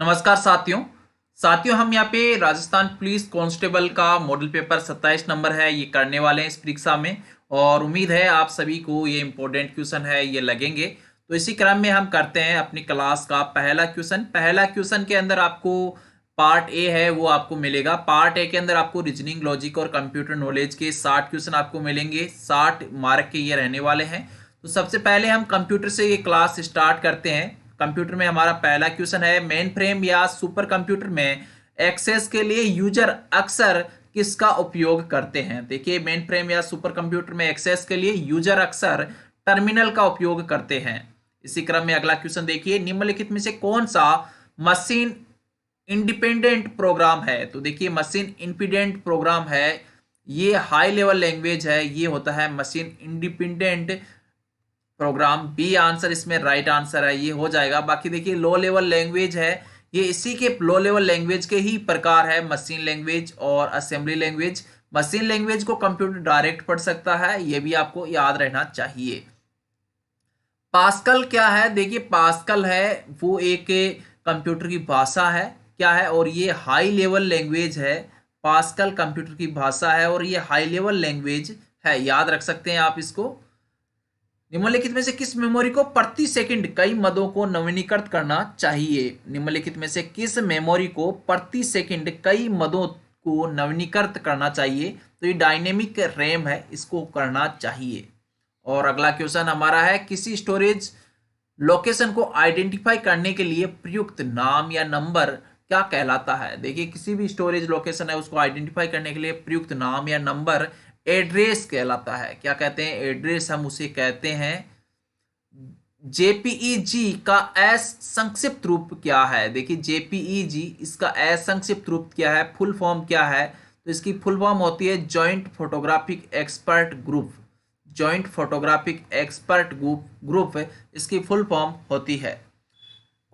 नमस्कार साथियों हम यहाँ पे राजस्थान पुलिस कांस्टेबल का मॉडल पेपर 27 नंबर है ये करने वाले हैं इस परीक्षा में। और उम्मीद है आप सभी को ये इंपॉर्टेंट क्वेश्चन है ये लगेंगे। तो इसी क्रम में हम करते हैं अपनी क्लास का पहला क्वेश्चन के अंदर आपको पार्ट ए है वो आपको मिलेगा। पार्ट ए के अंदर आपको रीजनिंग, लॉजिक और कंप्यूटर नॉलेज के 60 क्वेश्चन आपको मिलेंगे। 60 मार्क के ये रहने वाले हैं। तो सबसे पहले हम कंप्यूटर से ये क्लास स्टार्ट करते हैं। कंप्यूटर में हमारा पहला क्वेश्चन है, मेन फ्रेम या सुपर कंप्यूटर में एक्सेस के लिए यूजर अक्सर किसका उपयोग करते हैं। देखिए, मेन फ्रेम या सुपर कंप्यूटर में एक्सेस के लिए यूजर अक्सर टर्मिनल का उपयोग करते हैं। इसी क्रम में अगला क्वेश्चन देखिए, निम्नलिखित में से कौन सा मशीन इंडिपेंडेंट प्रोग्राम है। तो देखिए, मशीन इंडिपेंडेंट प्रोग्राम है, ये हाई लेवल लैंग्वेज है, ये होता है machine independent program. B answer इसमें राइट आंसर है, ये हो जाएगा। बाकी देखिए, लो लेवल लैंग्वेज है, ये इसी के लो लेवल लैंग्वेज के ही प्रकार है, मशीन लैंग्वेज और असेंबली लैंग्वेज। मशीन लैंग्वेज को कंप्यूटर डायरेक्ट पढ़ सकता है, ये भी आपको याद रहना चाहिए। पास्कल क्या है, देखिए पास्कल है वो एक कंप्यूटर की भाषा है, क्या है, और ये हाई लेवल लैंग्वेज है। पास्कल कंप्यूटर की भाषा है और ये हाई लेवल लैंग्वेज है, याद रख सकते हैं आप इसको। निम्नलिखित में से किस मेमोरी को प्रति सेकंड कई मदों को नवीनीकृत करना चाहिए। निम्नलिखित में से किस मेमोरी को प्रति सेकंड कई मदों को नवीनीकृत करना चाहिए। तो ये डायनेमिक रैम है, इसको करना चाहिए। और अगला क्वेश्चन हमारा है, किसी स्टोरेज लोकेशन को आइडेंटिफाई करने के लिए प्रयुक्त नाम या नंबर क्या कहलाता है। देखिए, किसी भी स्टोरेज लोकेशन है उसको आइडेंटिफाई करने के लिए प्रयुक्त नाम या नंबर एड्रेस कहलाता है। क्या कहते हैं, एड्रेस हम उसे कहते हैं। जेपीईजी का एस संक्षिप्त रूप क्या है। देखिए, जेपीईजी इसका एस संक्षिप्त रूप क्या है, फुल फॉर्म क्या है। तो इसकी फुल फॉर्म होती है joint photographic expert group. Joint photographic expert group इसकी फुल फॉर्म होती है।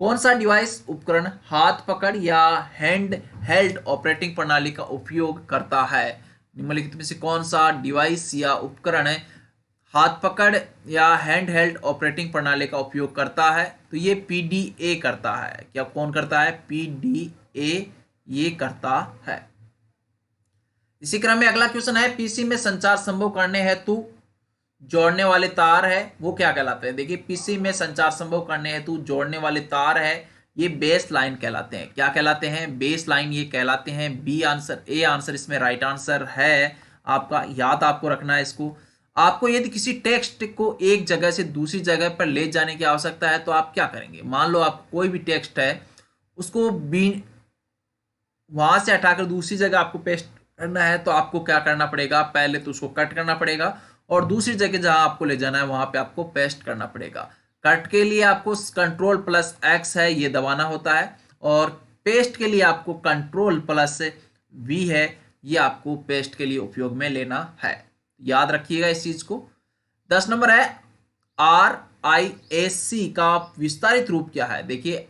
कौन सा डिवाइस उपकरण हाथ पकड़ या हैंड हेल्ड ऑपरेटिंग प्रणाली का उपयोग करता है। निम्नलिखित में से कौन सा डिवाइस या उपकरण हाथ पकड़ या हैंड हेल्ड ऑपरेटिंग प्रणाली का उपयोग करता है। तो ये पीडीए करता है। क्या कौन करता है, पीडीए ये करता है। इसी क्रम में अगला क्वेश्चन है, पीसी में संचार संभव करने हेतु जोड़ने वाले तार है वो क्या कहलाते हैं। देखिए, पीसी में संचार संभव करने हेतु जोड़ने वाले तार है ये बेस लाइन कहलाते हैं। क्या कहलाते हैं, बेस लाइन ये कहलाते हैं। बी आंसर, ए आंसर इसमें राइट आंसर है आपका, याद आपको रखना है इसको। आपको यदि किसी टेक्स्ट को एक जगह से दूसरी जगह पर ले जाने की आवश्यकता है तो आप क्या करेंगे। मान लो आप कोई भी टेक्स्ट है उसको बी वहां से हटाकर दूसरी जगह आपको पेस्ट करना है तो आपको क्या करना पड़ेगा, पहले तो उसको कट करना पड़ेगा और दूसरी जगह जहां आपको ले जाना है वहां पे आपको पेस्ट करना पड़ेगा। कट के लिए आपको कंट्रोल+X है ये दबाना होता है, और पेस्ट के लिए आपको कंट्रोल+V है ये आपको पेस्ट के लिए उपयोग में लेना है। याद रखिएगा इस चीज को। 10 नंबर है, RISC का विस्तारित रूप क्या है। देखिए,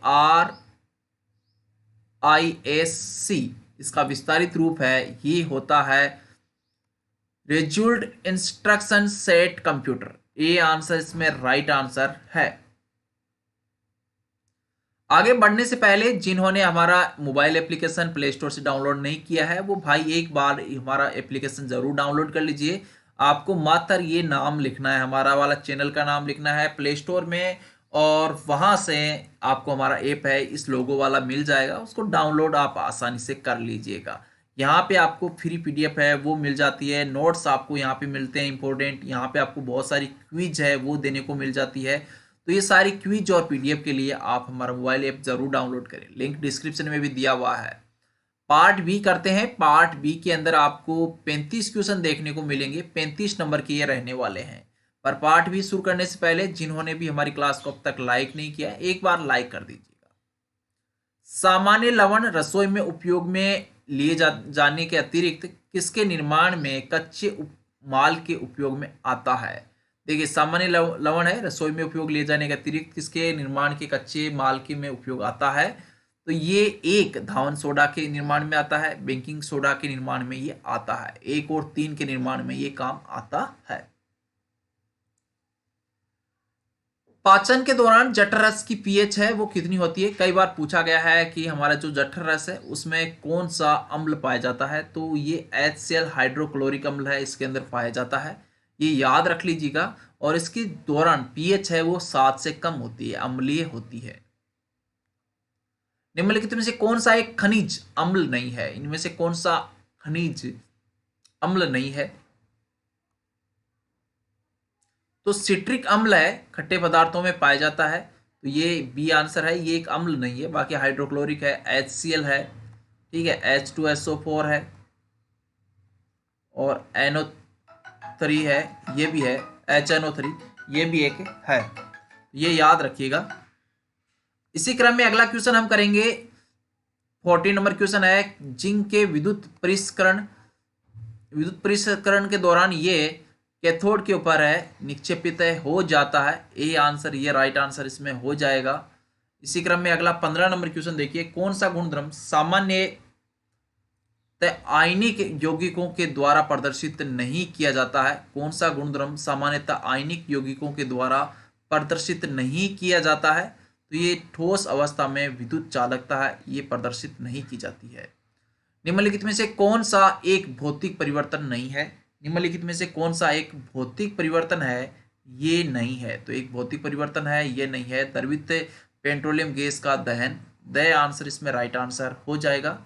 RISC इसका विस्तारित रूप है ये होता है result instruction set computer. A answer इसमें राइट आंसर है। आगे बढ़ने से पहले जिन्होंने हमारा मोबाइल एप्लीकेशन प्ले स्टोर से डाउनलोड नहीं किया है वो भाई एक बार हमारा एप्लीकेशन जरूर डाउनलोड कर लीजिए। आपको मात्र ये नाम लिखना है, हमारा वाला चैनल का नाम लिखना है प्ले स्टोर में, और वहां से आपको हमारा ऐप है इस लोगो वाला मिल जाएगा, उसको डाउनलोड आप आसानी से कर लीजिएगा। यहाँ पे आपको फ्री पीडीएफ है वो मिल जाती है, नोट्स आपको यहाँ पे मिलते हैं इंपॉर्टेंट, यहाँ पे आपको बहुत सारी क्विज है वो देने को मिल जाती है। तो ये सारी क्विज और पीडीएफ के लिए आप हमारा मोबाइल ऐप जरूर डाउनलोड करें, लिंक डिस्क्रिप्शन में भी दिया हुआ है। पार्ट बी करते हैं। पार्ट बी के अंदर आपको 35 क्वेश्चन देखने को मिलेंगे, 35 नंबर के ये रहने वाले हैं। पर पार्ट बी शुरू करने से पहले जिन्होंने भी हमारी क्लास को अब तक लाइक नहीं किया एक बार लाइक कर दीजिएगा। सामान्य लवण रसोई में उपयोग में लिए जाने के अतिरिक्त किसके निर्माण में कच्चे माल के उपयोग में आता है। देखिए, सामान्य लवण है, रसोई में उपयोग लिए जाने के अतिरिक्त किसके निर्माण के कच्चे माल के में उपयोग आता है। तो ये एक धावन सोडा के निर्माण में आता है, बेकिंग सोडा के निर्माण में ये आता है, 1 और 3 के निर्माण में ये काम आता है। पाचन के दौरान जठर रस की पीएच है वो कितनी होती है? कई बार पूछा गया है कि हमारा जो जठर रस है उसमें कौन सा अम्ल पाया जाता है, तो ये HCl हाइड्रोक्लोरिक अम्ल है, इसके अंदर पाया जाता है, ये याद रख लीजिएगा। और इसके दौरान पीएच है वो 7 से कम होती है, अम्लीय होती है। निम्नलिखित में से कौन सा एक खनिज अम्ल नहीं है? इनमें से कौन सा खनिज अम्ल नहीं है? तो सिट्रिक अम्ल है, खट्टे पदार्थों में पाया जाता है, तो ये बी आंसर है, ये एक अम्ल नहीं है। बाकी हाइड्रोक्लोरिक है, HCl है, ठीक है, H2SO4 है और NO3 है, ये भी है, HNO3 ये भी एक है, ये याद रखिएगा। इसी क्रम में अगला क्वेश्चन हम करेंगे। 14 नंबर क्वेश्चन है, जिंक के विद्युत परिष्करण के दौरान ये कैथोड के ऊपर है निक्षेपित हो जाता है। ए आंसर, ये राइट आंसर इसमें हो जाएगा। इसी क्रम में अगला 15 नंबर क्वेश्चन देखिए, कौन सा गुणधर्म सामान्य आयनिक यौगिकों के द्वारा प्रदर्शित नहीं किया जाता है? कौन सा गुणधर्म सामान्यतः आयनिक यौगिकों के द्वारा प्रदर्शित नहीं किया जाता है? तो ये ठोस अवस्था में विद्युत चालकता है, ये प्रदर्शित नहीं की जाती है। निम्नलिखित में से कौन सा एक भौतिक परिवर्तन नहीं है? निम्नलिखित में से कौन सा एक भौतिक परिवर्तन है? ये नहीं है, तो एक भौतिक परिवर्तन है, ये नहीं है। द्रवित पेट्रोलियम गैस का दहन, द आंसर इसमें राइट आंसर हो जाएगा।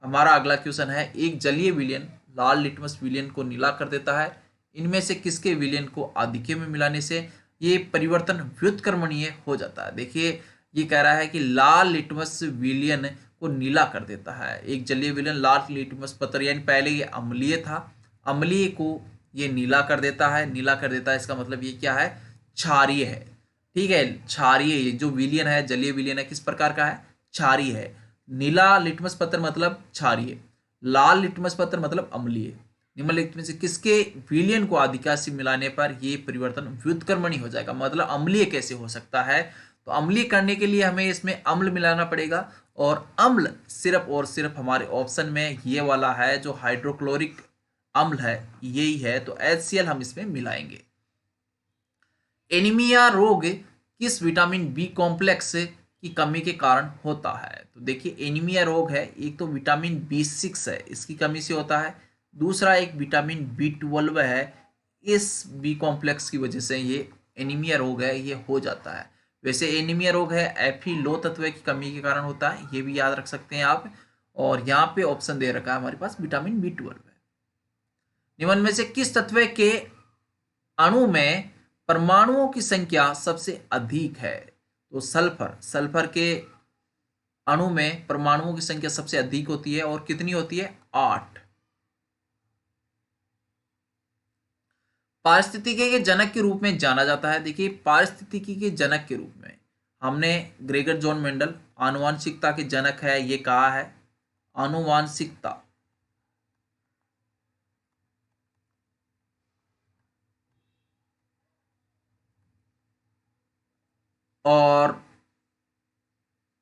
हमारा अगला क्वेश्चन है, एक जलीय विलयन लाल लिटमस विलयन को नीला कर देता है, इनमें से किसके विलयन को आधिक्य में मिलाने से ये परिवर्तन व्युत्क्रमणीय हो जाता है? देखिए ये कह रहा है कि लाल लिटमस विलयन को नीला कर देता है। एक जलीय विलयन लाल लिटमस पत्र, यानी पहले ये अम्लीय था, अम्लीय को ये नीला कर देता है, नीला कर देता है, इसका मतलब ये क्या है? क्षारीय है, ठीक है। क्षारीय जो विलयन है, जलीय विलयन है, किस प्रकार का है? क्षारीय है। नीला लिटमस पत्र मतलब क्षारीय, लाल लिटमस पत्र मतलब अम्लीय। निम्नलिखित में से किसके विलयन को आधिक्य से मिलाने पर ये परिवर्तन व्युत्क्रमणीय हो जाएगा? मतलब अम्लीय कैसे हो सकता है? तो अम्लीय करने के लिए हमें इसमें अम्ल मिलाना पड़ेगा, और अम्ल सिर्फ और सिर्फ हमारे ऑप्शन में ये वाला है जो हाइड्रोक्लोरिक अम्ल है, यही है, तो HCl हम इसमें मिलाएंगे। एनीमिया रोग किस विटामिन बी कॉम्प्लेक्स की कमी के कारण होता है? तो देखिए एनीमिया रोग है, एक तो विटामिन B6 है, इसकी कमी से होता है, दूसरा एक विटामिन B12 है, इस बी कॉम्प्लेक्स की वजह से ये एनीमिया रोग है, ये हो जाता है। वैसे एनीमिया रोग है एफी लो तत्व की कमी के कारण होता है, ये भी याद रख सकते हैं आप। और यहाँ पे ऑप्शन दे रखा है हमारे पास विटामिन B12 है। निम्न में से किस तत्व के अणु में परमाणुओं की संख्या सबसे अधिक है? तो सल्फर, सल्फर के अणु में परमाणुओं की संख्या सबसे अधिक होती है, और कितनी होती है? 8। पारिस्थितिकी के जनक के रूप में जाना जाता है। देखिए पारिस्थितिकी के जनक के रूप में हमने ग्रेगर जॉन मेंडल आनुवांशिकता के जनक है ये कहा है, आनुवांशिकता। और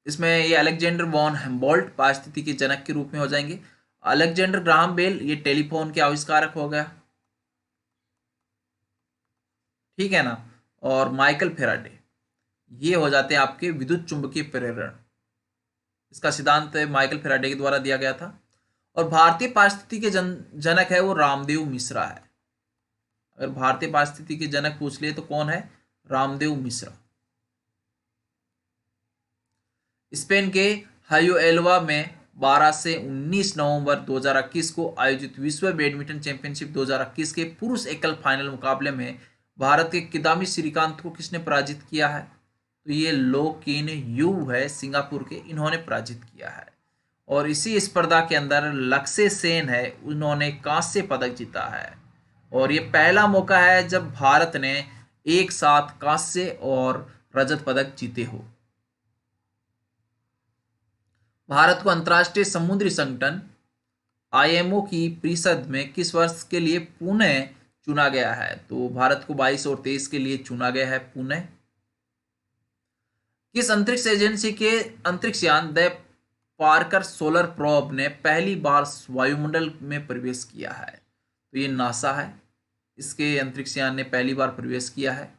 इसमें ये अलेक्जेंडर वॉन हेम्बोल्ट पारिस्थितिकी के जनक के रूप में हो जाएंगे। अलेक्जेंडर ग्राहम बेल ये टेलीफोन के आविष्कारक हो गया, ठीक है ना। और माइकल फेराडे ये हो जाते हैं आपके विद्युत चुंबकीय प्रेरण, इसका सिद्धांत माइकल फेराडे के द्वारा दिया गया था। और भारतीय पारिस्थितिकी के जनक है वो रामदेव मिश्रा है। अगर भारतीय पारिस्थितिकी के जनक पूछ लिए तो कौन है? रामदेव मिश्रा। स्पेन के हायोएल्वा में 12 से 19 नवंबर 2021 को आयोजित विश्व बैडमिंटन चैंपियनशिप 2021 के पुरुष एकल फाइनल मुकाबले में भारत के किदाम्बी श्रीकांत को किसने पराजित किया है? तो ये लो किन यू है, सिंगापुर के, इन्होंने पराजित किया है। और इसी स्पर्धा के अंदर लक्ष्य सेन है, उन्होंने कांस्य पदक जीता है। और ये पहला मौका है जब भारत ने एक साथ कांस्य और रजत पदक जीते हो। भारत को अंतर्राष्ट्रीय समुद्री संगठन IMO की परिषद में किस वर्ष के लिए पुणे चुना गया है? तो भारत को 22 और 23 के लिए चुना गया है पुणे। किस अंतरिक्ष एजेंसी के अंतरिक्ष यान द पार्कर सोलर प्रोब ने पहली बार वायुमंडल में प्रवेश किया है? तो ये नासा है, इसके अंतरिक्ष यान ने पहली बार प्रवेश किया है।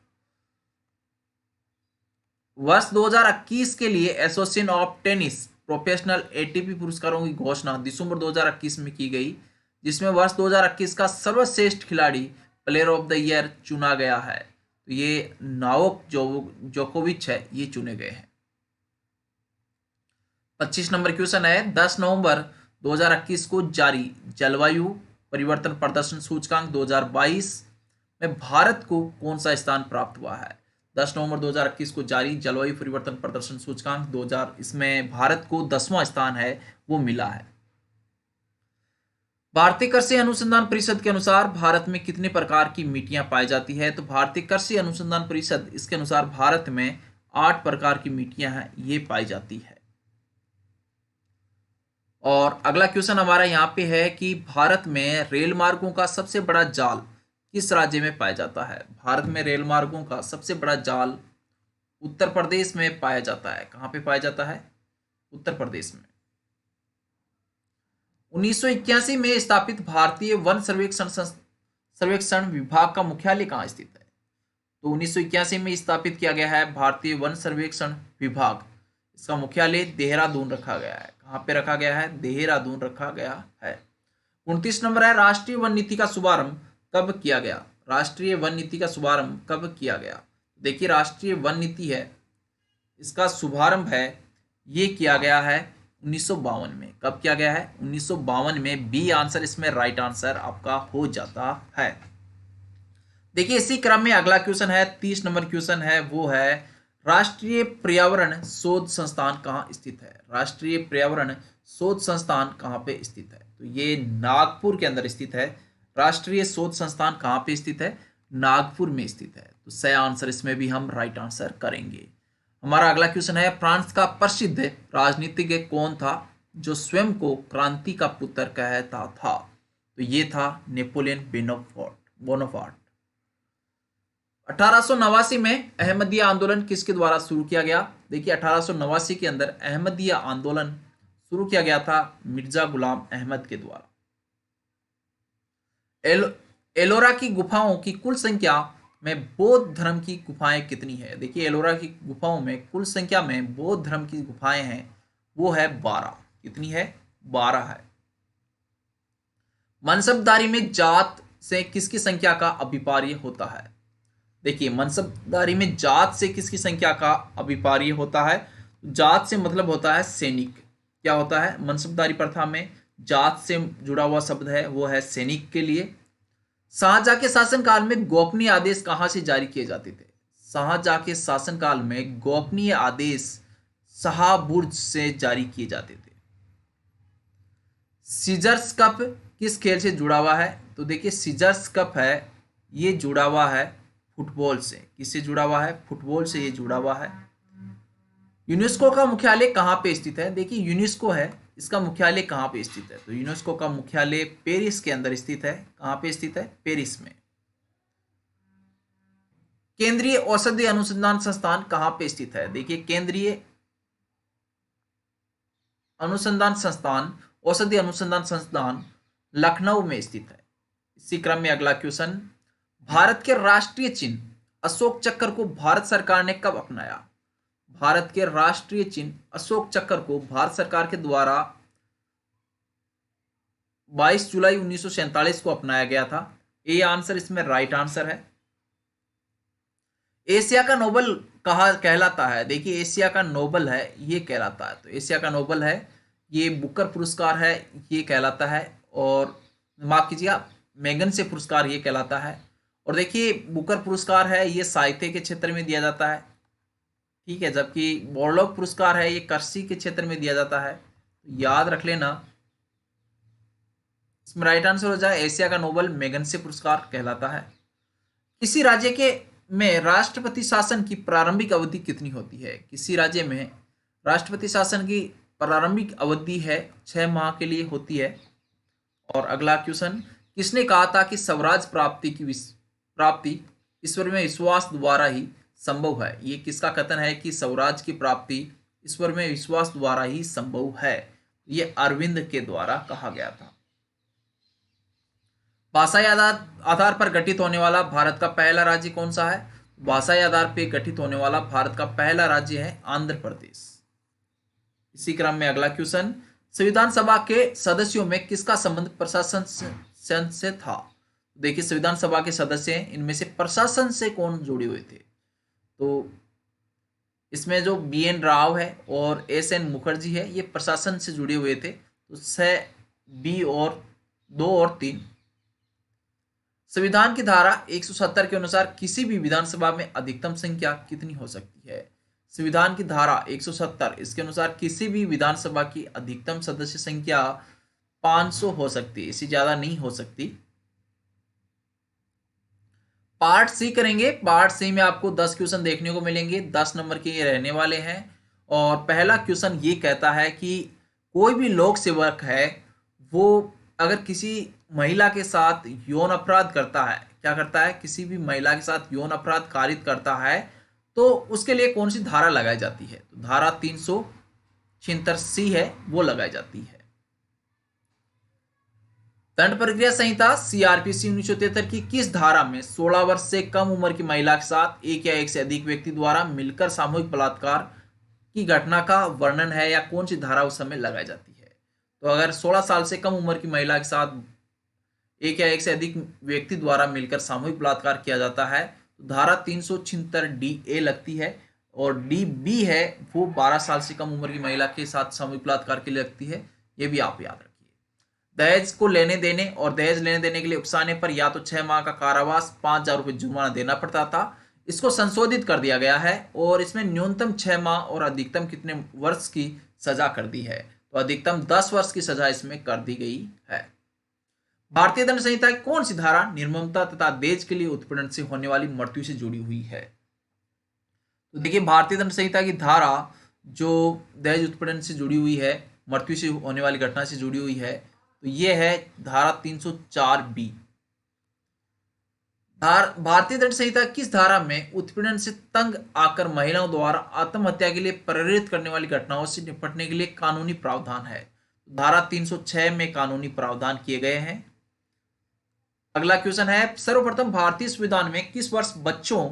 वर्ष 2021 के लिए association of tennis professional ATP पुरस्कारों की घोषणा दिसंबर 2021 में की गई, जिसमें वर्ष 2021 का सर्वश्रेष्ठ खिलाड़ी प्लेयर ऑफ द ईयर चुना गया है। तो ये नोवाक जोकोविच है, ये चुने गए हैं। 25 नंबर क्वेश्चन है, 10 नवंबर 2021 को जारी जलवायु परिवर्तन प्रदर्शन सूचकांक 2022 में भारत को कौन सा स्थान प्राप्त हुआ है? 10 नवंबर 2021 को जारी जलवायु परिवर्तन प्रदर्शन सूचकांक 2000, इसमें भारत को 10वां स्थान है वो मिला है। भारतीय कृषि अनुसंधान परिषद के अनुसार भारत में कितने प्रकार की मिट्टियां पाई जाती है? तो भारतीय कृषि अनुसंधान परिषद इसके अनुसार भारत में 8 प्रकार की मिट्टियां हैं ये पाई जाती है। और अगला क्वेश्चन हमारा यहाँ पे है कि भारत में रेल मार्गों का सबसे बड़ा जाल किस राज्य में पाया जाता है? भारत में रेल मार्गों का सबसे बड़ा जाल उत्तर प्रदेश में पाया जाता है। कहाँ पे पाया जाता है? उत्तर प्रदेश में। 1981 में स्थापित भारतीय वन सर्वेक्षण विभाग का मुख्यालय कहाँ स्थित है? तो 1981 में स्थापित किया गया है भारतीय वन सर्वेक्षण विभाग, इसका मुख्यालय देहरादून रखा गया है। कहाँ पे रखा गया है? देहरादून रखा गया है। 29 नंबर है, राष्ट्रीय वन नीति का शुभारंभ कब किया गया? राष्ट्रीय वन नीति का शुभारंभ कब किया गया? देखिए, राष्ट्रीय वन नीति है, इसका शुभारंभ है ये किया गया है 1952 में। कब किया गया है? 1952 में। बी आंसर इसमें राइट आंसर आपका हो जाता है। देखिए, इसी क्रम में अगला क्वेश्चन है, 30 नंबर क्वेश्चन है, वो है राष्ट्रीय पर्यावरण शोध संस्थान कहाँ स्थित है? राष्ट्रीय पर्यावरण शोध संस्थान कहाँ पे स्थित है? तो ये नागपुर के अंदर स्थित है। राष्ट्रीय शोध संस्थान कहाँ पे स्थित है? नागपुर में स्थित है। तो सही आंसर इसमें भी हम राइट आंसर करेंगे। हमारा अगला क्वेश्चन है, फ्रांस का प्रसिद्ध राजनीतिज्ञ कौन था जो स्वयं को क्रांति का पुत्र कहता था? तो ये था नेपोलियन बोनापार्ट। 1889 में अहमदिया आंदोलन किसके द्वारा शुरू किया गया? देखिए, 1889 के अंदर अहमदिया आंदोलन शुरू किया गया था मिर्जा गुलाम अहमद के द्वारा। एलोरा की गुफाओं की कुल संख्या में बौद्ध धर्म की गुफाएं कितनी है? देखिए, एलोरा की गुफाओं में कुल संख्या में बौद्ध धर्म की गुफाएं हैं वो है 12। कितनी है? 12 है। मनसबदारी में जात से किसकी संख्या का अभिप्राय होता है? देखिए, मनसबदारी में जात से किसकी संख्या का अभिप्राय होता है? जात से मतलब होता है सैनिक। क्या होता है? मनसबदारी प्रथा में जात से जुड़ा हुआ शब्द है वो है सैनिक के लिए। शाहजहां के शासनकाल में गोपनीय आदेश कहां से जारी किए जाते थे? शाहजहां के शासनकाल में गोपनीय आदेश शाहबुर्ज से जारी किए जाते थे। सीजर्स कप किस खेल से जुड़ा हुआ है? तो देखिए, सीजर्स कप है ये जुड़ा हुआ है फुटबॉल से। किससे जुड़ा हुआ है? फुटबॉल से ये जुड़ा हुआ है। यूनेस्को का मुख्यालय कहाँ पे स्थित है? देखिए, यूनेस्को है, इसका मुख्यालय कहाँ पे स्थित है? तो यूनेस्को का मुख्यालय पेरिस के अंदर स्थित है। कहाँ पे स्थित है? पेरिस में। केंद्रीय औषधि अनुसंधान संस्थान कहाँ पे स्थित है? देखिए, केंद्रीय अनुसंधान संस्थान, औषधि अनुसंधान संस्थान लखनऊ में स्थित है। इसी क्रम में अगला क्वेश्चन, भारत के राष्ट्रीय चिन्ह अशोक चक्र को भारत सरकार ने कब अपनाया? भारत के राष्ट्रीय चिन्ह अशोक चक्र को भारत सरकार के द्वारा 22 जुलाई 1947 को अपनाया गया था। ए आंसर इसमें राइट आंसर है। एशिया का नोबल कहा कहलाता है? देखिए, एशिया का नोबल है ये कहलाता है। तो एशिया का नोबल है ये बुकर पुरस्कार है ये कहलाता है। और माफ कीजिएगा, मैगसेसे पुरस्कार ये कहलाता है। और देखिए, बुकर पुरस्कार है ये साहित्य के क्षेत्र में दिया जाता है, ठीक है, जबकि बोर्लॉग पुरस्कार है ये कृषि के क्षेत्र में दिया जाता है। तो याद रख लेना, इसमें राइट आंसर हो जाए एशिया का नोबल मैगसेसे पुरस्कार कहलाता है। किसी राज्य के में राष्ट्रपति शासन की प्रारंभिक अवधि कितनी होती है? किसी राज्य में राष्ट्रपति शासन की प्रारंभिक अवधि है 6 माह के लिए होती है। और अगला क्वेश्चन, किसने कहा था कि स्वराज प्राप्ति ईश्वर में विश्वास द्वारा ही संभव है? ये किसका कथन है कि स्वराज की प्राप्ति ईश्वर में विश्वास द्वारा ही संभव है? ये अरविंद के द्वारा कहा गया था। भाषाई आधार पर गठित होने वाला भारत का पहला राज्य कौन सा है? भाषाई आधार पर गठित होने वाला भारत का पहला राज्य है आंध्र प्रदेश। इसी क्रम में अगला क्वेश्चन, संविधान सभा के सदस्यों में किसका संबंध प्रशासन से था? देखिए संविधान सभा के सदस्य हैं, इनमें से प्रशासन से कौन जुड़े हुए थे? तो इसमें जो BN राव है और SN मुखर्जी है, ये प्रशासन से जुड़े हुए थे। तो 6, B और 2 और 3। संविधान की धारा 170 के अनुसार किसी भी विधानसभा में अधिकतम संख्या कितनी हो सकती है? संविधान की धारा 170 इसके अनुसार किसी भी विधानसभा की अधिकतम सदस्य संख्या 500 हो सकती है, इससे ज्यादा नहीं हो सकती। पार्ट सी करेंगे। पार्ट सी में आपको 10 क्वेश्चन देखने को मिलेंगे, 10 नंबर के ये रहने वाले हैं। और पहला क्वेश्चन ये कहता है कि कोई भी लोक सेवक है वो अगर किसी महिला के साथ यौन अपराध करता है, क्या करता है, किसी भी महिला के साथ यौन अपराध कारित करता है, तो उसके लिए कौन सी धारा लगाई जाती है? तो धारा 376C है, वो लगाई जाती है। दंड प्रक्रिया संहिता CRPC 1973 की किस धारा में 16 वर्ष से कम उम्र की महिला के साथ एक या एक से अधिक व्यक्ति द्वारा मिलकर सामूहिक बलात्कार की घटना का वर्णन है, या कौन सी धारा उस समय लगाई जाती है? तो अगर 16 साल से कम उम्र की महिला के साथ एक या एक से अधिक व्यक्ति द्वारा मिलकर सामूहिक बलात्कार किया जाता है तो धारा 376DA लगती है। और DB है वो 12 साल से कम उम्र की महिला के साथ सामूहिक बलात्कार के लिए लगती है, ये भी आप याद रखिए। दहेज को लेने देने और दहेज लेने देने के लिए उकसाने पर या तो 6 माह का कारावास, 5,000 रुपये जुर्माना देना पड़ता था। इसको संशोधित कर दिया गया है और इसमें न्यूनतम 6 माह और अधिकतम कितने वर्ष की सजा कर दी है? तो अधिकतम 10 वर्ष की सजा इसमें कर दी गई है। भारतीय दंड संहिता की कौन सी धारा निर्ममता तथा दहेज के लिए उत्पीड़न से होने वाली मृत्यु से जुड़ी हुई है? तो देखिए भारतीय दंड संहिता की धारा जो दहेज उत्पीड़न से जुड़ी हुई है, मृत्यु से होने वाली घटना से जुड़ी हुई है, तो ये है धारा 304B। भारतीय दंड संहिता किस धारा में उत्पीड़न से तंग आकर महिलाओं द्वारा आत्महत्या के लिए प्रेरित करने वाली घटनाओं से निपटने के लिए कानूनी प्रावधान है? धारा 306 में कानूनी प्रावधान किए गए हैं। अगला क्वेश्चन है, सर्वप्रथम भारतीय संविधान में किस वर्ष बच्चों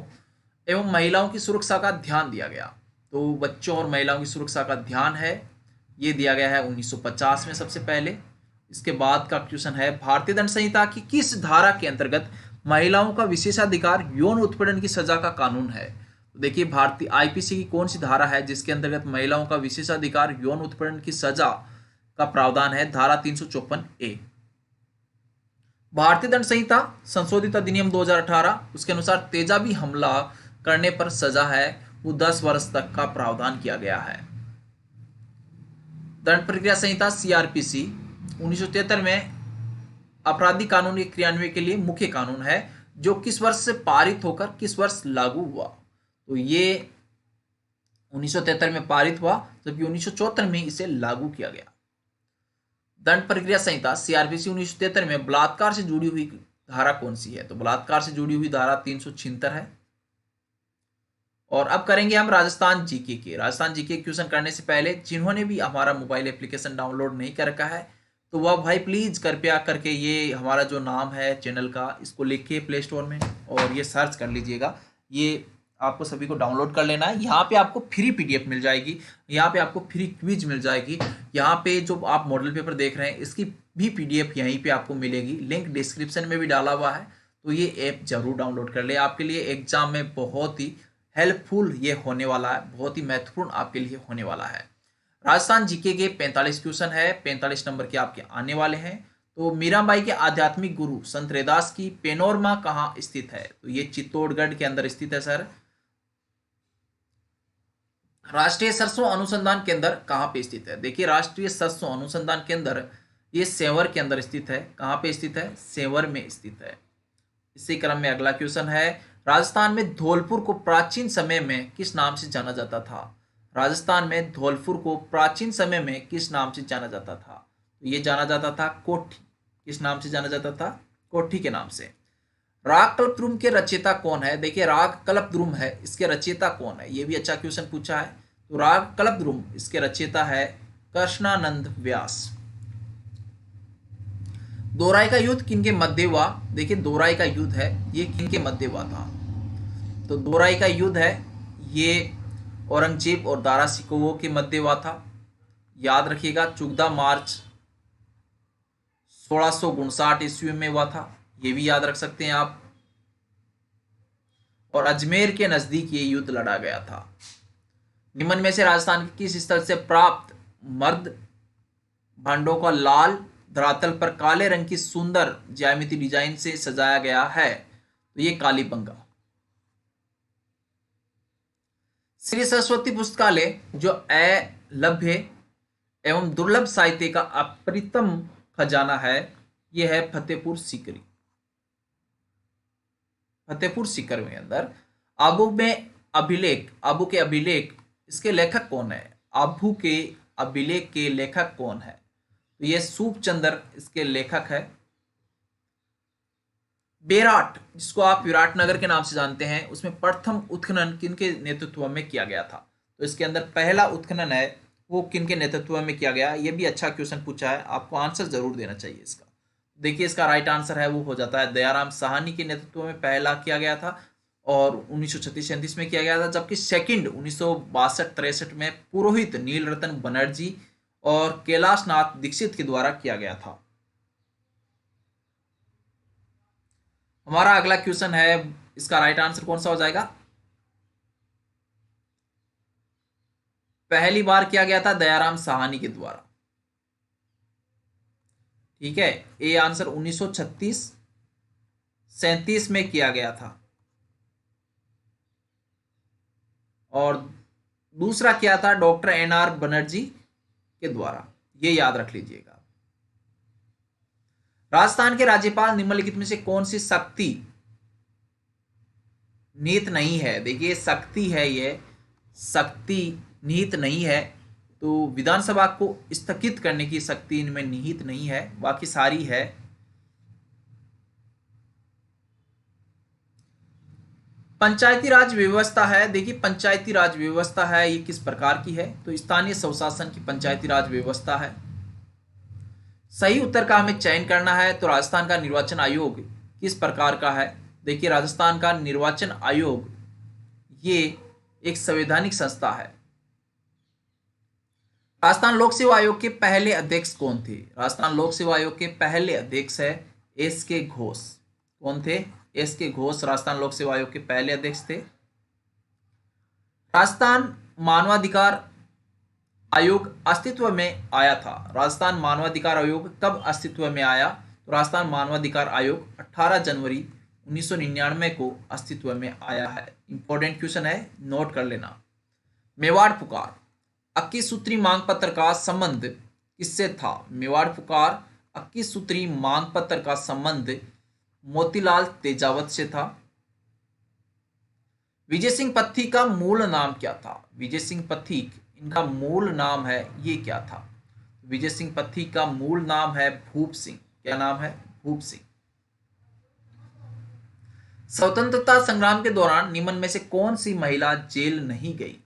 एवं महिलाओं की सुरक्षा का ध्यान दिया गया? तो बच्चों और महिलाओं की सुरक्षा का ध्यान है ये दिया गया है 1950 में सबसे पहले। इसके बाद का क्वेश्चन है, भारतीय दंड संहिता की किस धारा के अंतर्गत महिलाओं का विशेषाधिकार यौन उत्पीड़न की सजा का कानून है? तो देखिए भारतीय IPC की कौन सी धारा है जिसके अंतर्गत महिलाओं का विशेषाधिकार यौन उत्पीड़न की सजा का प्रावधान है? धारा 354A। भारतीय दंड संहिता संशोधित अधिनियम 2018 उसके अनुसार तेजाबी हमला करने पर सजा है वो 10 वर्ष तक का प्रावधान किया गया है। दंड प्रक्रिया संहिता CRPC 1973 में आपराधिक कानून के क्रियान्वयन के लिए मुख्य कानून है जो किस वर्ष से पारित होकर किस वर्ष लागू हुआ? तो ये 1973 में पारित हुआ जबकि 1974 में इसे लागू किया गया। दंड प्रक्रिया संहिता CRPC 1973 में बलात्कार से जुड़ी हुई धारा कौन सी है? तो बलात्कार से जुड़ी हुई धारा 376 है। और अब करेंगे हम राजस्थान जीके के। राजस्थान जीके क्वेश्चन करने से पहले जिन्होंने भी हमारा मोबाइल एप्लीकेशन डाउनलोड नहीं कर रखा है तो वह भाई प्लीज कृपया करके ये हमारा जो नाम है चैनल का इसको लिख के प्ले स्टोर में और ये सर्च कर लीजिएगा। ये आपको सभी को डाउनलोड कर लेना है। यहाँ पे आपको फ्री PDF मिल जाएगी, यहाँ पे आपको फ्री क्विज मिल जाएगी, यहाँ पे जो आप मॉडल पेपर देख रहे हैं इसकी भी PDF यहीं पे आपको मिलेगी। लिंक डिस्क्रिप्शन में भी डाला हुआ है, तो ये ऐप जरूर डाउनलोड कर ले। आपके लिए एग्जाम में बहुत ही हेल्पफुल ये होने वाला है, बहुत ही महत्वपूर्ण आपके लिए होने वाला है। राजस्थान जीके के 45 क्वेश्चन है, 45 नंबर के आपके आने वाले हैं। तो मीराबाई के आध्यात्मिक गुरु संत रैदास की पेनोरमा कहाँ स्थित है? तो ये चित्तौड़गढ़ के अंदर स्थित है सर। राष्ट्रीय सरसों अनुसंधान केंद्र कहाँ पे स्थित है? देखिए राष्ट्रीय सरसों अनुसंधान केंद्र ये सेवर के अंदर स्थित है। कहाँ पे स्थित है? सेवर में स्थित है। इसी क्रम में अगला क्वेश्चन है, राजस्थान में धौलपुर को प्राचीन समय में किस नाम से जाना जाता था? राजस्थान में धौलपुर को प्राचीन समय में किस नाम से जाना जाता था? तो ये जाना जाता था कोठी। किस नाम से जाना जाता था? कोठी के नाम से। राग कल्पद्रुम के रचयिता कौन है? देखिए राग कल्पद्रुम है, इसके रचयिता कौन है? ये भी अच्छा क्वेश्चन पूछा है। तो राग कल्पद्रुम इसके रचयिता है कृष्णानंद व्यास। दोराई का युद्ध किनके मध्य हुआ? देखिए दोराई का युद्ध है ये किनके मध्य हुआ था? तो दोराई का युद्ध है ये औरंगजेब और दारा सिकोहो के मध्य हुआ था। याद रखिएगा 14 मार्च 1659 ईस्वी में हुआ था, ये भी याद रख सकते हैं आप। और अजमेर के नजदीक ये युद्ध लड़ा गया था। निम्न में से राजस्थान के किस स्थल से प्राप्त मर्द भांडों का लाल धरातल पर काले रंग की सुंदर ज्यामिति डिजाइन से सजाया गया है? तो ये कालीबंगा। श्री सरस्वती पुस्तकालय जो अलभ्य एवं दुर्लभ साहित्य का अप्रतिम खजाना है, यह है फतेहपुर सीकरी। फतेहपुर सीकर में अंदर आबू के अभिलेख इसके लेखक कौन है? आबू के अभिलेख के लेखक कौन है? तो ये सूपचंदर इसके लेखक है। बेराट, जिसको आप विराटनगर के नाम से जानते हैं, उसमें प्रथम उत्खनन किनके नेतृत्व में किया गया था? तो इसके अंदर पहला उत्खनन है वो किनके नेतृत्व में किया गया? ये भी अच्छा क्वेश्चन पूछा है, आपको आंसर जरूर देना चाहिए इसका। देखिए इसका राइट आंसर है वो हो जाता है दयाराम साहनी के नेतृत्व में पहला किया गया था और 1936-37 में किया गया था। जबकि सेकंड 1962-63 में पुरोहित नील रतन बनर्जी और कैलाश नाथ दीक्षित के द्वारा किया गया था। हमारा अगला क्वेश्चन है, इसका राइट आंसर कौन सा हो जाएगा? पहली बार किया गया था दयाराम साहनी के द्वारा। ठीक है, ए आंसर 1936-37 में किया गया था। और दूसरा किया था डॉक्टर NR बनर्जी के द्वारा, ये याद रख लीजिएगा। राजस्थान के राज्यपाल निम्नलिखित में से कौन सी शक्ति निहित नहीं है? देखिए शक्ति है, ये शक्ति निहित नहीं है, तो विधानसभा को स्थगित करने की शक्ति इनमें निहित नहीं है, बाकी सारी है। पंचायती राज व्यवस्था है, देखिए पंचायती राज व्यवस्था है ये किस प्रकार की है? तो स्थानीय स्वशासन की पंचायती राज व्यवस्था है। सही उत्तर का हमें चयन करना है। तो राजस्थान का निर्वाचन आयोग किस प्रकार का है? देखिए राजस्थान का निर्वाचन आयोग ये एक संवैधानिक संस्था है। राजस्थान लोक सेवा आयोग के पहले अध्यक्ष कौन थे? राजस्थान लोक सेवा आयोग के पहले अध्यक्ष है SK घोष। कौन थे? SK घोष राजस्थान लोक सेवा आयोग के पहले अध्यक्ष थे। राजस्थान मानवाधिकार आयोग अस्तित्व में आया था। राजस्थान मानवाधिकार आयोग कब अस्तित्व में आया? तो राजस्थान मानवाधिकार आयोग 18 जनवरी 1999 को अस्तित्व में आया है। इंपॉर्टेंट क्वेश्चन है, नोट कर लेना। मेवाड़ पुकार 21 सूत्री मांग पत्र का संबंध किससे था? मेवाड़ पुकार 21 सूत्री मांग पत्र का संबंध मोतीलाल तेजावत से था। विजय सिंह पत्थी का मूल नाम क्या था? विजय सिंह पत्थी इनका मूल नाम है ये क्या था? विजय सिंह पत्थी का मूल नाम है भूप सिंह। क्या नाम है? भूप सिंह। स्वतंत्रता संग्राम के दौरान निम्न में से कौन सी महिला जेल नहीं गई?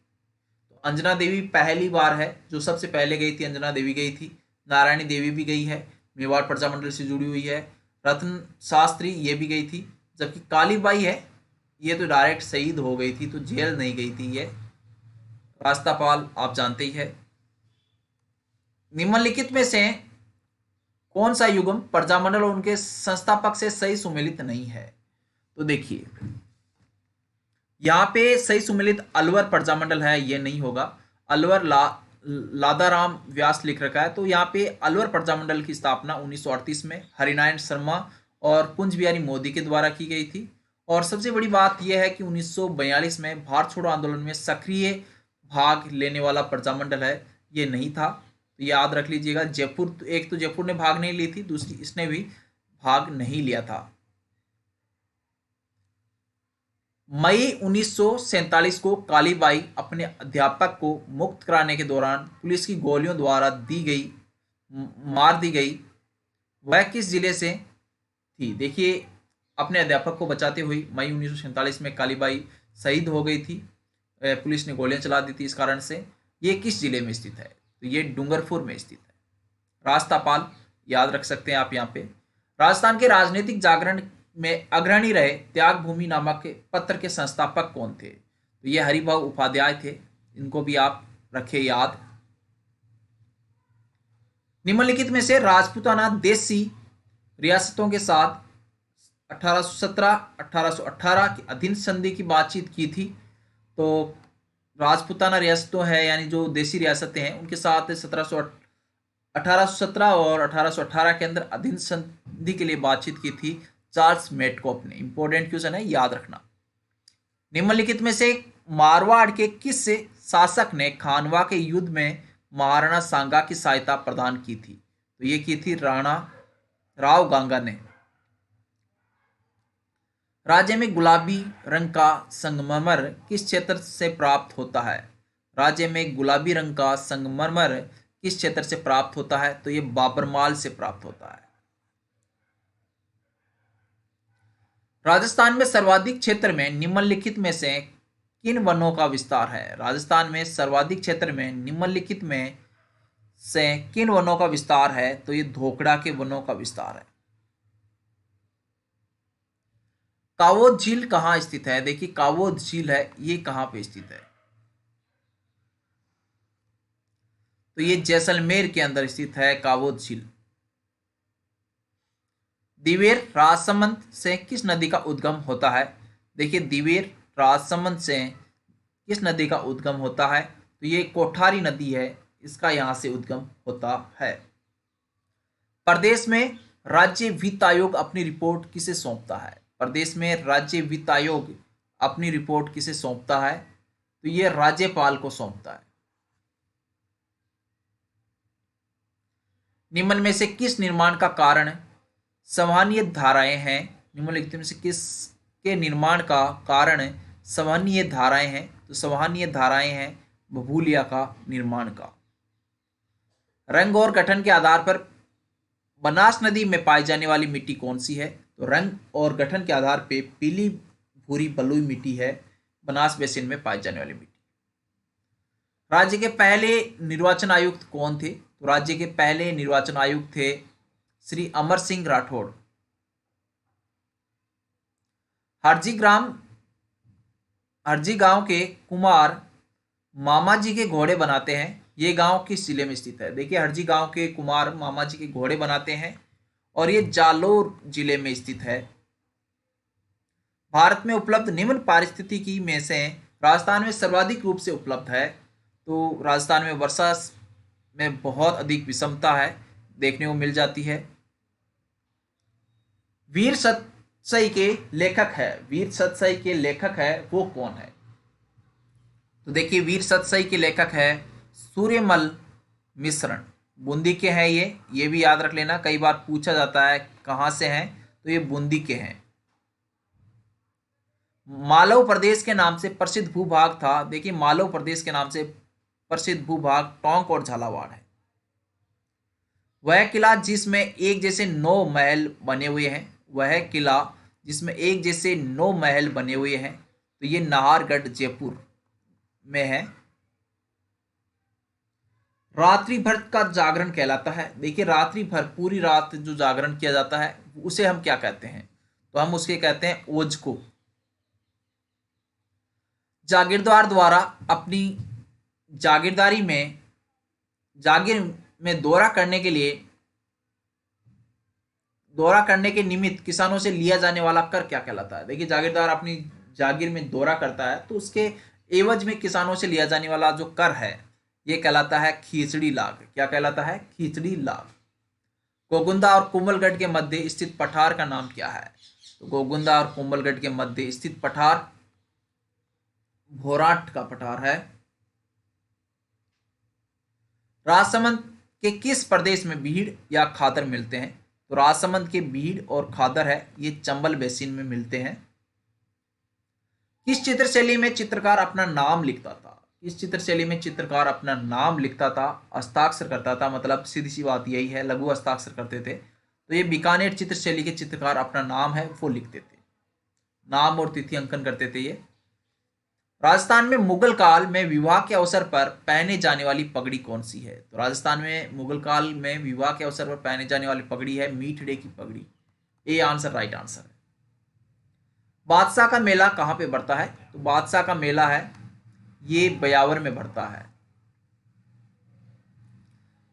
तो अंजना देवी पहली बार है जो सबसे पहले गई थी, अंजना देवी गई थी। नारायणी देवी भी गई है, मेवाड़ प्रजामंडल से जुड़ी हुई है। रत्न शास्त्री ये भी गई थी। जबकि कालीबाई है ये तो डायरेक्ट शहीद हो गई थी, तो जेल नहीं गई थी ये। रास्तापाल आप जानते ही है। निम्नलिखित में से कौन सा युग्म प्रजामंडल और उनके संस्थापक से सही सुमेलित नहीं है? तो देखिए यहां पे सही सुमेलित अलवर प्रजामंडल है, ये नहीं होगा। अलवर लादाराम व्यास लिख रखा है, तो यहाँ पे अलवर प्रजामंडल की स्थापना 1938 में हरिनारायण शर्मा और कुंज बिहारी मोदी के द्वारा की गई थी। और सबसे बड़ी बात यह है कि 1942 में भारत छोड़ो आंदोलन में सक्रिय भाग लेने वाला प्रजामंडल है ये नहीं था, तो याद रख लीजिएगा। जयपुर, एक तो जयपुर ने भाग नहीं ली थी, दूसरी इसने भी भाग नहीं लिया था। मई 1947 को कालीबाई अपने अध्यापक को मुक्त कराने के दौरान पुलिस की गोलियों द्वारा मार दी गई। वह किस जिले से थी? देखिए अपने अध्यापक को बचाते हुए मई 1947 में कालीबाई शहीद हो गई थी, पुलिस ने गोलियां चला दी थी इस कारण से। ये किस जिले में स्थित है? तो ये डूंगरपुर में स्थित है। रास्तापाल याद रख सकते हैं आप यहाँ पे। राजस्थान के राजनीतिक जागरण में अग्रणी रहे त्याग भूमि नामक के पत्र के संस्थापक कौन थे? तो ये हरिभाऊ उपाध्याय थे, इनको भी आप रखे याद। निम्नलिखित में से राजपूताना देशी रियासतों के साथ 1817-1818 की अधीन संधि की बातचीत की थी। तो राजपूताना रियासतों है यानी जो देशी रियासतें हैं उनके साथ 1817 और 1818 के अंदर अधीन संधि के लिए बातचीत की थी चार्ल्स मेटकॉप ने। इंपॉर्टेंट क्वेश्चन है, याद रखना। निम्नलिखित में से मारवाड़ के किस शासक ने खानवा के युद्ध में महाराणा सांगा की सहायता प्रदान की थी? तो ये की थी राणा राव गांगा ने। राज्य में गुलाबी रंग का संगमरमर किस क्षेत्र से प्राप्त होता है? राज्य में गुलाबी रंग का संगमरमर किस क्षेत्र से प्राप्त होता है? तो ये बाबरमाल से प्राप्त होता है। राजस्थान में सर्वाधिक क्षेत्र में निम्नलिखित में से किन वनों का विस्तार है? राजस्थान में सर्वाधिक क्षेत्र में निम्नलिखित में से किन वनों का विस्तार है? तो ये धोकड़ा के वनों का विस्तार है। कावोद झील कहाँ स्थित है? देखिए कावोद झील है, ये कहाँ पे स्थित है? तो ये जैसलमेर के अंदर स्थित है कावोद झील। दिवेर राजसमंद से किस नदी का उद्गम होता है? देखिए दिवेर राजसमंद से किस नदी का उद्गम होता है? तो ये कोठारी नदी है, इसका यहां से उद्गम होता है। प्रदेश में राज्य वित्त आयोग अपनी रिपोर्ट किसे सौंपता है? प्रदेश में राज्य वित्त आयोग अपनी रिपोर्ट किसे सौंपता है? तो ये राज्यपाल को सौंपता है। निम्न में से किस निर्माण का कारण संवहनीय धाराएं हैं? निम्नलिखित में से किस के निर्माण का कारण संवहनीय धाराएं हैं? तो संवहनीय धाराएं हैं भभूलिया का निर्माण का। रंग और गठन के आधार पर बनास नदी में पाई जाने वाली मिट्टी कौन सी है? तो रंग और गठन के आधार पे पीली भूरी बलुई मिट्टी है बनास बेसिन में पाई जाने वाली मिट्टी। राज्य के पहले निर्वाचन आयुक्त कौन थे? तो राज्य के पहले निर्वाचन आयुक्त थे श्री अमर सिंह राठौड़। हरजी गांव के कुमार मामा जी के घोड़े बनाते हैं, ये गांव किस जिले में स्थित है? देखिए हरजी गांव के कुमार मामा जी के घोड़े बनाते हैं और ये जालोर जिले में स्थित है। भारत में उपलब्ध निम्न पारिस्थितिकी में से राजस्थान में सर्वाधिक रूप से उपलब्ध है। तो राजस्थान में वर्षा में बहुत अधिक विषमता है, देखने को मिल जाती है। वीर सतसई के लेखक है वो कौन है? तो देखिए वीर सतसई के लेखक है सूर्यमल मिश्रण, बूंदी के हैं ये भी याद रख लेना, कई बार पूछा जाता है कहां से हैं, तो ये बूंदी के हैं। मालव प्रदेश के नाम से प्रसिद्ध भूभाग था, देखिए मालव प्रदेश के नाम से प्रसिद्ध भूभाग टोंक और झालावाड़ है। वह किला जिसमें एक जैसे 9 महल बने हुए हैं, तो ये नाहरगढ़ जयपुर में है। रात्रि भर का जागरण कहलाता है, देखिए रात्रि भर पूरी रात जो जागरण किया जाता है उसे हम क्या कहते हैं? तो हम उसके कहते हैं ओज को। जागीरदार द्वारा अपनी जागीर में दौरा करने के निमित्त किसानों से लिया जाने वाला कर क्या कहलाता है? देखिए जागीरदार अपनी जागीर में दौरा करता है तो उसके एवज में किसानों से लिया जाने वाला जो कर है ये कहलाता है खीचड़ी लाग। क्या कहलाता है? खीचड़ी लाग। गोगुंदा और कोमलगढ़ के मध्य स्थित पठार का नाम क्या है? तो गोगुंदा और कोमलगढ़ के मध्य स्थित पठार भोराट का पठार है। राजसमंद के किस प्रदेश में भीड़ या खादर मिलते हैं? तो राजसमंद के भीड़ और खादर है ये चंबल बेसिन में मिलते हैं। किस चित्रशैली में चित्रकार अपना नाम लिखता था? हस्ताक्षर करता था, मतलब सीधी सी बात यही है, लघु हस्ताक्षर करते थे। तो ये बीकानेर चित्रशैली के चित्रकार अपना नाम है वो लिखते थे, नाम और तिथि अंकन करते थे ये। राजस्थान में मुगल काल में विवाह के अवसर पर पहने जाने वाली पगड़ी कौन सी है? तो राजस्थान में मुगल काल में विवाह के अवसर पर पहने जाने वाली पगड़ी है मीठड़े की पगड़ी। ए आंसर राइट आंसर है। बादशाह का मेला कहाँ पे बढ़ता है? तो बादशाह का मेला है ये ब्यावर में बढ़ता है।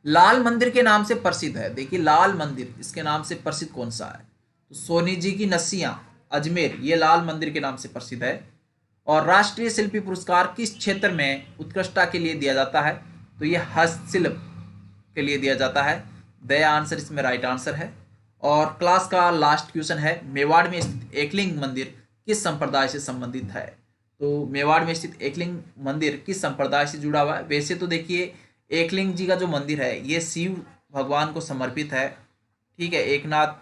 लाल मंदिर के नाम से प्रसिद्ध है, देखिए लाल मंदिर इसके नाम से प्रसिद्ध कौन सा है? तो सोनी जी की नसियां अजमेर, ये लाल मंदिर के नाम से प्रसिद्ध है। और राष्ट्रीय शिल्पी पुरस्कार किस क्षेत्र में उत्कृष्टता के लिए दिया जाता है? तो ये हस्तशिल्प के लिए दिया जाता है। द आंसर इसमें राइट आंसर है। और क्लास का लास्ट क्वेश्चन है, मेवाड़ में स्थित एकलिंग मंदिर किस संप्रदाय से संबंधित है? तो मेवाड़ में स्थित एकलिंग मंदिर किस संप्रदाय से जुड़ा हुआ है? वैसे तो देखिए एकलिंग जी का जो मंदिर है ये शिव भगवान को समर्पित है, ठीक है, एकनाथ।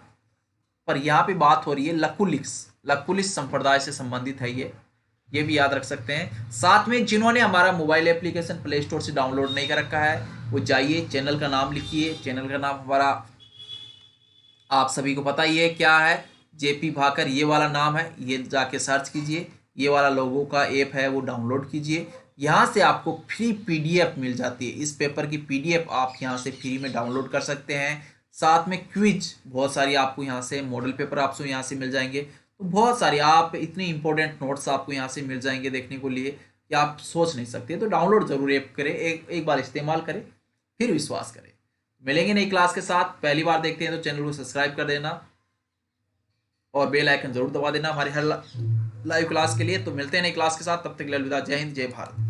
पर यहाँ पे बात हो रही है लकुलिश संप्रदाय से संबंधित है ये भी याद रख सकते हैं। साथ में जिन्होंने हमारा मोबाइल एप्लीकेशन प्ले स्टोर से डाउनलोड नहीं कर रखा है वो जाइए, चैनल का नाम लिखिए। चैनल का नाम हमारा आप सभी को पता ही है क्या है, जेपी भाकर ये वाला नाम है। ये जाके सर्च कीजिए, ये वाला लोगों का ऐप है वो डाउनलोड कीजिए। यहाँ से आपको फ्री पीडीएफ मिल जाती है, इस पेपर की पीडीएफ आप यहाँ से फ्री में डाउनलोड कर सकते हैं। साथ में क्विज बहुत सारी आपको यहाँ से, मॉडल पेपर आपको यहाँ से मिल जाएंगे। तो बहुत सारी आप इतने इंपॉर्टेंट नोट्स आपको यहाँ से मिल जाएंगे देखने को लिए कि आप सोच नहीं सकते। तो डाउनलोड जरूर ऐप करें, एक बार इस्तेमाल करें फिर विश्वास करें। मिलेंगे नई क्लास के साथ। पहली बार देखते हैं तो चैनल को सब्सक्राइब कर देना और बेल आइकन जरूर दबा देना हमारी हर लाइव क्लास के लिए। तो मिलते हैं नई क्लास के साथ, तब तक के लिए अलविदा। जय हिंद, जय भारत।